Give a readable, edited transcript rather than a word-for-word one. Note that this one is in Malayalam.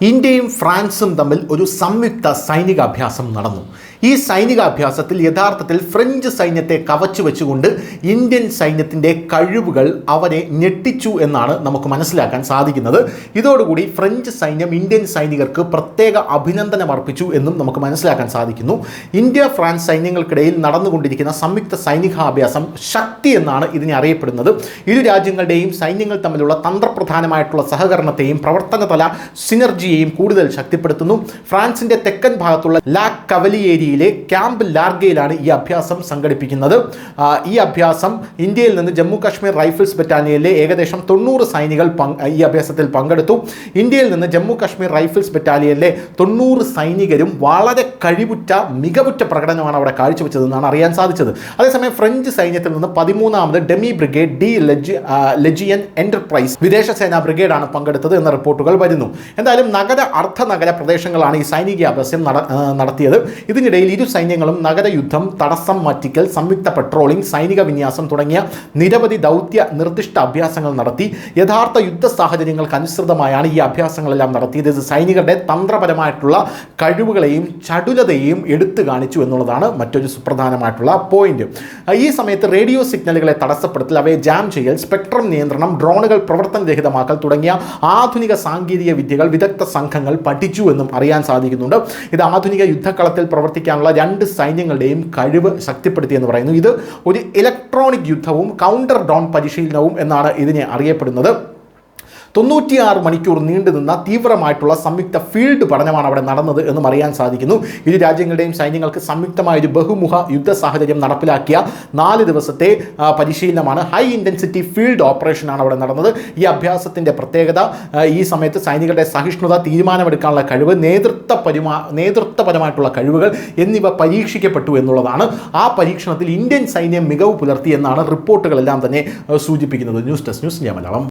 ഇന്ത്യയും ഫ്രാൻസും തമ്മിൽ ഒരു സംയുക്ത സൈനികാഭ്യാസം നടന്നു. ഈ സൈനികാഭ്യാസത്തിൽ യഥാർത്ഥത്തിൽ ഫ്രഞ്ച് സൈന്യത്തെ കവച്ചു വെച്ചുകൊണ്ട് ഇന്ത്യൻ സൈന്യത്തിൻ്റെ കഴിവുകൾ അവരെ ഞെട്ടിച്ചു എന്നാണ് നമുക്ക് മനസ്സിലാക്കാൻ സാധിക്കുന്നത്. ഇതോടുകൂടി ഫ്രഞ്ച് സൈന്യം ഇന്ത്യൻ സൈനികർക്ക് പ്രത്യേക അഭിനന്ദനം അർപ്പിച്ചു എന്നും നമുക്ക് മനസ്സിലാക്കാൻ സാധിക്കുന്നു. ഇന്ത്യ ഫ്രാൻസ് സൈന്യങ്ങൾക്കിടയിൽ നടന്നുകൊണ്ടിരിക്കുന്ന സംയുക്ത സൈനികാഭ്യാസം ശക്തി എന്നാണ് ഇതിനെ അറിയപ്പെടുന്നത്. ഇരു രാജ്യങ്ങളുടെയും സൈന്യങ്ങൾ തമ്മിലുള്ള തന്ത്രപ്രധാനമായിട്ടുള്ള സഹകരണത്തെയും പ്രവർത്തനതല സിനർജിയെയും കൂടുതൽ ശക്തിപ്പെടുത്തുന്നു. ഫ്രാൻസിന്റെ തെക്കൻ ഭാഗത്തുള്ള ലാ കവലിയേരിയിലെ ക്യാമ്പ് ലാർഗയിലാണ് ഈ അഭ്യാസം സംഘടിപ്പിക്കുന്നത്. ഈ അഭ്യാസം ഇന്ത്യയിൽ നിന്ന് ജമ്മു കാശ്മീർ റൈഫിൾസ് ബറ്റാലിയനിലെ ഏകദേശം 90 സൈനികൾ ഈ അഭ്യാസത്തിൽ പങ്കെടുത്തു. ഇന്ത്യയിൽ നിന്ന് ജമ്മു കാശ്മീർ റൈഫിൾസ് ബറ്റാലിയനിലെ 90 സൈനികരും വളരെ മികവുറ്റ പ്രകടനമാണ് അവിടെ കാഴ്ചവെച്ചതെന്നാണ് അറിയാൻ സാധിച്ചത്. അതേസമയം ഫ്രഞ്ച് സൈന്യത്തിൽ നിന്ന് 13ാമത് ഡെമി ബ്രിഗേഡ് ഡി ലെജിയൻ എന്റർപ്രൈസ് വിദേശ സേനാ ബ്രിഗേഡാണ് പങ്കെടുത്തത് എന്ന റിപ്പോർട്ടുകൾ വരുന്നു. എന്തായാലും അർദ്ധനഗര പ്രദേശങ്ങളാണ് ഈ സൈനികാഭ്യാസം നടത്തിയത്. ഇതിനിടയിൽ ഇരു സൈന്യങ്ങളും നഗരയുദ്ധം, തടസ്സം മാറ്റിക്കൽ, സംയുക്ത പെട്രോളിംഗ്, സൈനിക വിന്യാസം തുടങ്ങിയ നിരവധി ദൗത്യ നിർദ്ദിഷ്ട അഭ്യാസങ്ങൾ നടത്തി. യഥാർത്ഥ യുദ്ധ സാഹചര്യങ്ങൾക്ക് അനുസൃതമായാണ് ഈ അഭ്യാസങ്ങളെല്ലാം നടത്തിയത്. ഇത് സൈനികരുടെ തന്ത്രപരമായിട്ടുള്ള കഴിവുകളെയും ചടുലതയെയും എടുത്തു കാണിച്ചു എന്നുള്ളതാണ് മറ്റൊരു സുപ്രധാനമായിട്ടുള്ള പോയിന്റ്. ഈ സമയത്ത് റേഡിയോ സിഗ്നലുകളെ തടസ്സപ്പെടുത്തൽ, അവയെ ജാം ചെയ്യൽ, സ്പെക്ട്രം നിയന്ത്രണം, ഡ്രോണുകൾ പ്രവർത്തനരഹിതമാക്കൽ തുടങ്ങിയ ആധുനിക സാങ്കേതിക വിദ്യകൾ വിദഗ്ധ സംഘങ്ങൾ പഠിച്ചു എന്നും അറിയാൻ സാധിക്കുന്നുണ്ട്. ഇത് ആധുനിക യുദ്ധക്കളത്തിൽ പ്രവർത്തിക്കാനുള്ള രണ്ട് സൈന്യങ്ങളുടെയും കഴിവ് ശക്തിപ്പെടുത്തിയെന്ന് പറയുന്നു. ഇത് ഒരു ഇലക്ട്രോണിക് യുദ്ധവും കൗണ്ടർ ഡ്രോൺ പരിശീലനവും എന്നാണ് ഇതിനെ അറിയപ്പെടുന്നത്. 96 മണിക്കൂർ നീണ്ടുനിന്ന തീവ്രമായിട്ടുള്ള സംയുക്ത ഫീൽഡ് പഠനമാണ് അവിടെ നടന്നത് എന്നും അറിയാൻ സാധിക്കുന്നു. ഇരു രാജ്യങ്ങളുടെയും സൈന്യങ്ങൾക്ക് സംയുക്തമായൊരു ബഹുമുഖ യുദ്ധ സാഹചര്യം നടപ്പിലാക്കിയ 4 ദിവസത്തെ പരിശീലനമാണ്. ഹൈ ഇൻറ്റൻസിറ്റി ഫീൽഡ് ഓപ്പറേഷനാണ് അവിടെ നടന്നത്. ഈ അഭ്യാസത്തിൻ്റെ പ്രത്യേകത ഈ സമയത്ത് സൈനികരുടെ സഹിഷ്ണുത, തീരുമാനമെടുക്കാനുള്ള കഴിവ്, നേതൃത്വപരമായിട്ടുള്ള കഴിവുകൾ എന്നിവ പരീക്ഷിക്കപ്പെട്ടു എന്നുള്ളതാണ്. ആ പരീക്ഷണത്തിൽ ഇന്ത്യൻ സൈന്യം മികവ് പുലർത്തി എന്നാണ് റിപ്പോർട്ടുകളെല്ലാം തന്നെ സൂചിപ്പിക്കുന്നത്. News desk, news India Malayalam.